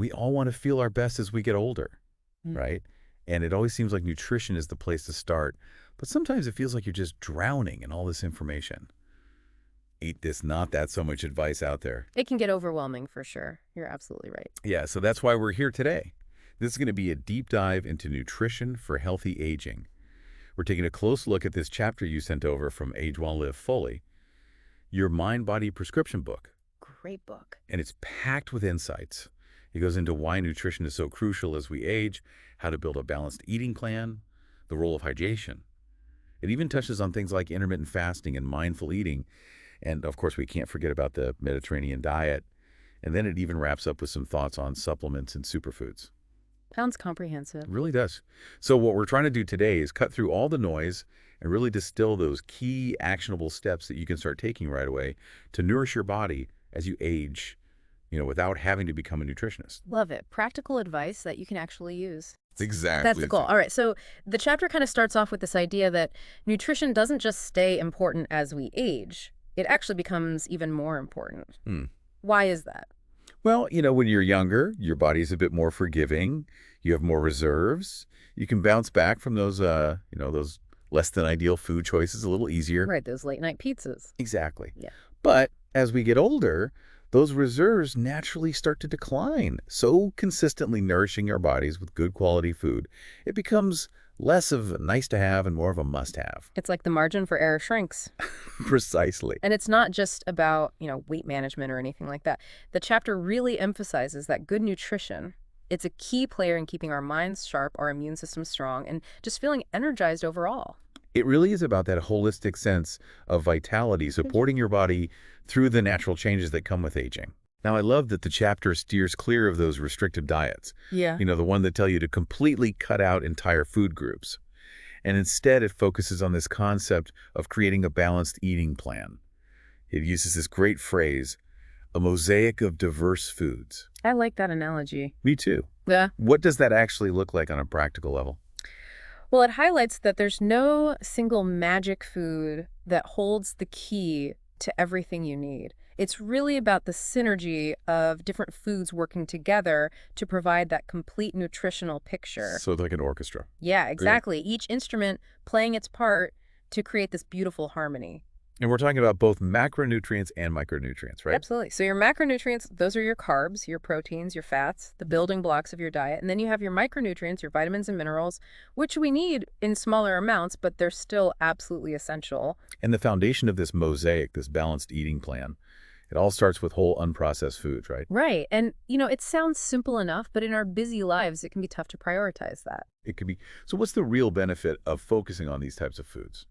we all want to feel our best as we get older, Mm. right? And it always seems like nutrition is the place to start. But sometimes it feels like you're just drowning in all this information. Eat this, not that, so much advice out there. It can get overwhelming for sure. You're absolutely right. Yeah, so that's why we're here today. This is going to be a deep dive into nutrition for healthy aging. We're taking a close look at this chapter you sent over from Age Well Live Fully, your mind-body prescription book. Great book. And it's packed with insights. It goes into why nutrition is so crucial as we age, how to build a balanced eating plan, the role of hydration. It even touches on things like intermittent fasting and mindful eating. And of course, we can't forget about the Mediterranean diet. And then it even wraps up with some thoughts on supplements and superfoods. Sounds comprehensive. It really does. So what we're trying to do today is cut through all the noise and really distill those key actionable steps that you can start taking right away to nourish your body as you age, without having to become a nutritionist. Love it. Practical advice that you can actually use. Exactly. That's the goal. All right. So the chapter kind of starts off with this idea that nutrition doesn't just stay important as we age. It actually becomes even more important. Why is that? Well, when you're younger, your body's a bit more forgiving. You have more reserves. You can bounce back from those, those less than ideal food choices a little easier. Right. Those late night pizzas. Exactly. Yeah. But as we get older, those reserves naturally start to decline. So consistently nourishing our bodies with good quality food, it becomes less of a nice to have and more of a must have. It's like the margin for error shrinks. Precisely. And it's not just about, weight management or anything like that. The chapter really emphasizes that good nutrition, it's a key player in keeping our minds sharp, our immune system strong, and just feeling energized overall. It really is about that holistic sense of vitality, supporting your body through the natural changes that come with aging. Now, I love that the chapter steers clear of those restrictive diets. Yeah. The one that tell you to completely cut out entire food groups. And instead, it focuses on this concept of creating a balanced eating plan. It uses this great phrase, a mosaic of diverse foods. I like that analogy. Me too. Yeah. What does that actually look like on a practical level? Well, it highlights that there's no single magic food that holds the key to everything you need. It's really about the synergy of different foods working together to provide that complete nutritional picture. So like an orchestra. Yeah, exactly. Each instrument playing its part to create this beautiful harmony. And we're talking about both macronutrients and micronutrients, right? Absolutely. So your macronutrients, those are your carbs, your proteins, your fats, the building blocks of your diet. And then you have your micronutrients, your vitamins and minerals, which we need in smaller amounts, but they're still absolutely essential. And the foundation of this mosaic, this balanced eating plan, it all starts with whole unprocessed foods, right? Right. And, it sounds simple enough, but in our busy lives, it can be tough to prioritize that. It could be. So what's the real benefit of focusing on these types of foods?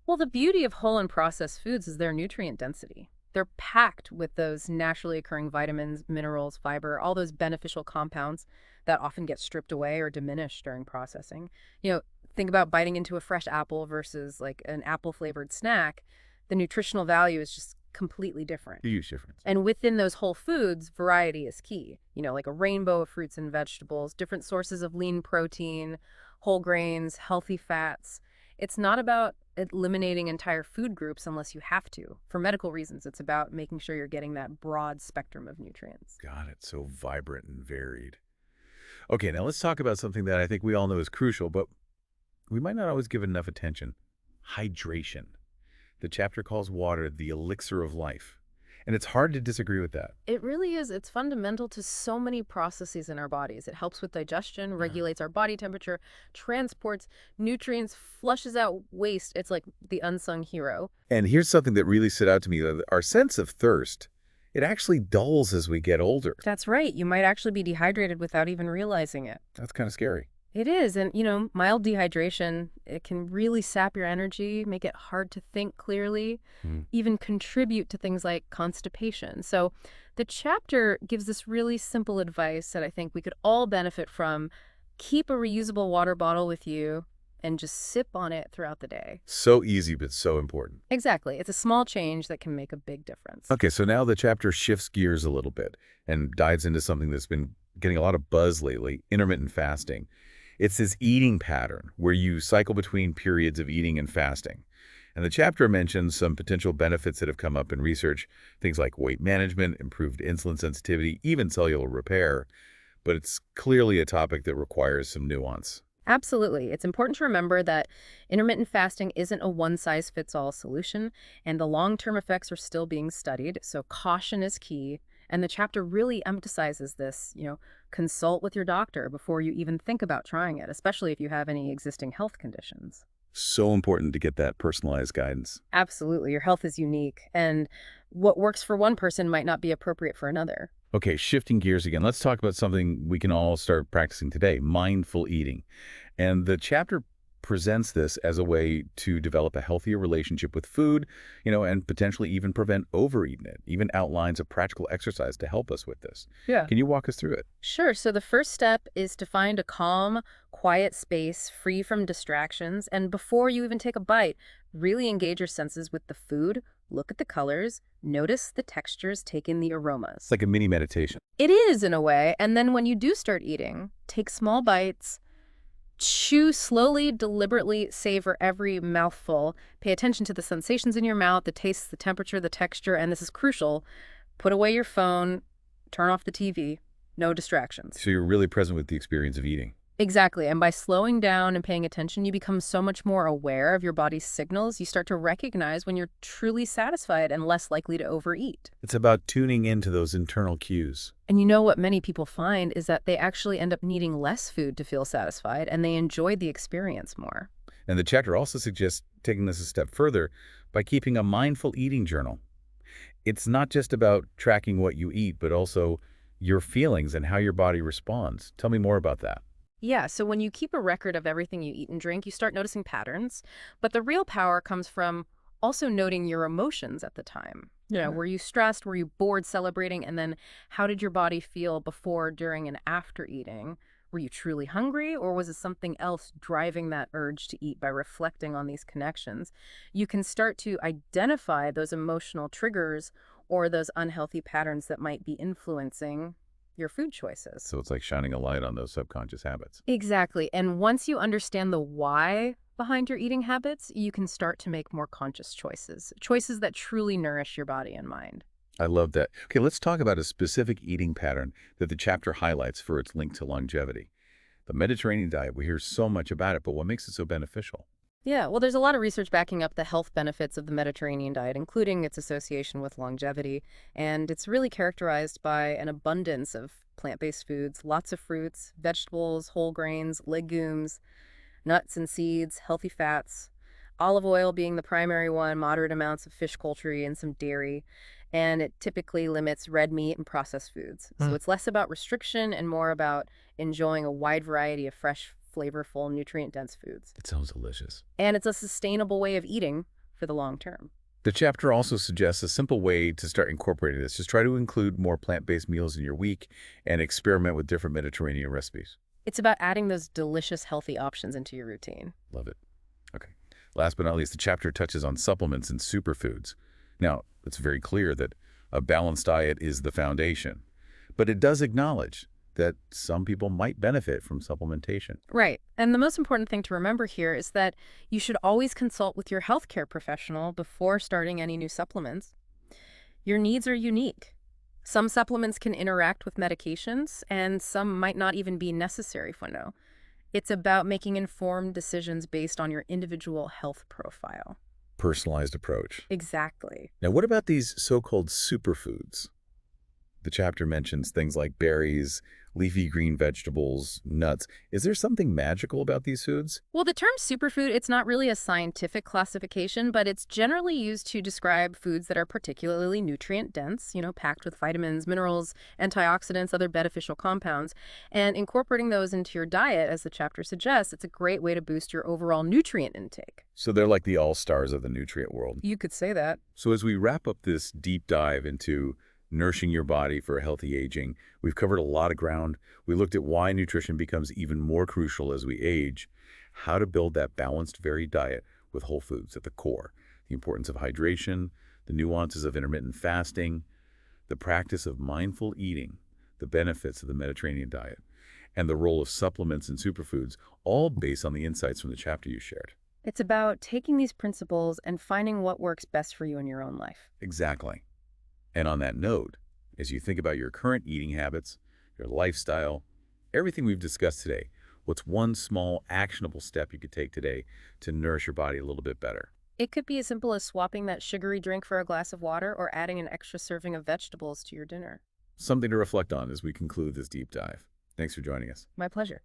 Well, the beauty of whole and processed foods is their nutrient density. They're packed with those naturally occurring vitamins, minerals, fiber, all those beneficial compounds that often get stripped away or diminished during processing. Think about biting into a fresh apple versus like an apple-flavored snack. The nutritional value is just completely different. Huge difference. And within those whole foods, variety is key. Like a rainbow of fruits and vegetables, different sources of lean protein, whole grains, healthy fats. It's not about eliminating entire food groups unless you have to. For medical reasons, it's about making sure you're getting that broad spectrum of nutrients. Got it. So vibrant and varied. Okay, now let's talk about something that I think we all know is crucial, but we might not always give it enough attention. Hydration. The chapter calls water the elixir of life. And it's hard to disagree with that. It really is. It's fundamental to so many processes in our bodies. It helps with digestion, regulates our body temperature, transports nutrients, flushes out waste. It's like the unsung hero. And here's something that really stood out to me. Our sense of thirst, it actually dulls as we get older. That's right. You might actually be dehydrated without even realizing it. That's kind of scary. It is. And, mild dehydration, it can really sap your energy, make it hard to think clearly, even contribute to things like constipation. So the chapter gives this really simple advice that I think we could all benefit from. Keep a reusable water bottle with you and just sip on it throughout the day. So easy, but so important. Exactly. It's a small change that can make a big difference. Okay, so now the chapter shifts gears a little bit and dives into something that's been getting a lot of buzz lately, intermittent fasting. It's this eating pattern where you cycle between periods of eating and fasting. And the chapter mentions some potential benefits that have come up in research, things like weight management, improved insulin sensitivity, even cellular repair. but it's clearly a topic that requires some nuance. Absolutely. It's important to remember that intermittent fasting isn't a one-size-fits-all solution, and the long-term effects are still being studied, so caution is key. And the chapter really emphasizes this, consult with your doctor before you even think about trying it, especially if you have any existing health conditions. So important to get that personalized guidance. Absolutely. Your health is unique, and what works for one person might not be appropriate for another. Okay, shifting gears again, let's talk about something we can all start practicing today, mindful eating. And the chapter presents this as a way to develop a healthier relationship with food, and potentially even prevent overeating it, even outlines a practical exercise to help us with this. Yeah. Can you walk us through it? Sure. So the first step is to find a calm, quiet space free from distractions. And before you even take a bite, really engage your senses with the food. Look at the colors, notice the textures, take in the aromas. It's like a mini meditation. It is, in a way. And then when you do start eating, take small bites, chew slowly, deliberately, savor every mouthful. Pay attention to the sensations in your mouth, the taste, the temperature, the texture, and this is crucial. Put away your phone, turn off the TV, no distractions. So you're really present with the experience of eating. Exactly. And by slowing down and paying attention, you become so much more aware of your body's signals. You start to recognize when you're truly satisfied and less likely to overeat. It's about tuning into those internal cues. And you know what many people find is that they actually end up needing less food to feel satisfied, and they enjoy the experience more. And the chapter also suggests taking this a step further by keeping a mindful eating journal. It's not just about tracking what you eat, but also your feelings and how your body responds. Tell me more about that. Yeah, so when you keep a record of everything you eat and drink, you start noticing patterns. But the real power comes from also noting your emotions at the time. Were you stressed? Were you bored, celebrating? And then how did your body feel before, during, and after eating? Were you truly hungry, or was it something else driving that urge to eat? By reflecting on these connections, you can start to identify those emotional triggers or those unhealthy patterns that might be influencing your food choices. So it's like shining a light on those subconscious habits. Exactly. And once you understand the why behind your eating habits, you can start to make more conscious choices, choices that truly nourish your body and mind. I love that. Okay, let's talk about a specific eating pattern that the chapter highlights for its link to longevity. The Mediterranean diet, we hear so much about it, but what makes it so beneficial? Yeah, well, there's a lot of research backing up the health benefits of the Mediterranean diet, including its association with longevity. And it's really characterized by an abundance of plant-based foods, lots of fruits, vegetables, whole grains, legumes, nuts and seeds, healthy fats, olive oil being the primary one, moderate amounts of fish poultry, and some dairy. And it typically limits red meat and processed foods. So it's less about restriction and more about enjoying a wide variety of fresh, flavorful, nutrient-dense foods. It sounds delicious. And it's a sustainable way of eating for the long term. The chapter also suggests a simple way to start incorporating this. Just try to include more plant-based meals in your week and experiment with different Mediterranean recipes. It's about adding those delicious, healthy options into your routine. Love it. Okay. Last but not least, the chapter touches on supplements and superfoods. Now, it's very clear that a balanced diet is the foundation, but it does acknowledge that some people might benefit from supplementation. Right. And the most important thing to remember here is that you should always consult with your healthcare professional before starting any new supplements. Your needs are unique. Some supplements can interact with medications, and some might not even be necessary for now. It's about making informed decisions based on your individual health profile. Personalized approach. Exactly. Now, what about these so-called superfoods? The chapter mentions things like berries, leafy green vegetables, nuts. Is there something magical about these foods? Well, the term superfood, it's not really a scientific classification, but it's generally used to describe foods that are particularly nutrient-dense, packed with vitamins, minerals, antioxidants, other beneficial compounds. And incorporating those into your diet, as the chapter suggests, it's a great way to boost your overall nutrient intake. So they're like the all-stars of the nutrient world. You could say that. So as we wrap up this deep dive into nourishing your body for a healthy aging, we've covered a lot of ground. We looked at why nutrition becomes even more crucial as we age, how to build that balanced, varied diet with whole foods at the core, the importance of hydration, the nuances of intermittent fasting, the practice of mindful eating, the benefits of the Mediterranean diet, and the role of supplements and superfoods, all based on the insights from the chapter you shared. It's about taking these principles and finding what works best for you in your own life. Exactly. And on that note, as you think about your current eating habits, your lifestyle, everything we've discussed today, what's one small, actionable step you could take today to nourish your body a little bit better? It could be as simple as swapping that sugary drink for a glass of water or adding an extra serving of vegetables to your dinner. Something to reflect on as we conclude this deep dive. Thanks for joining us. My pleasure.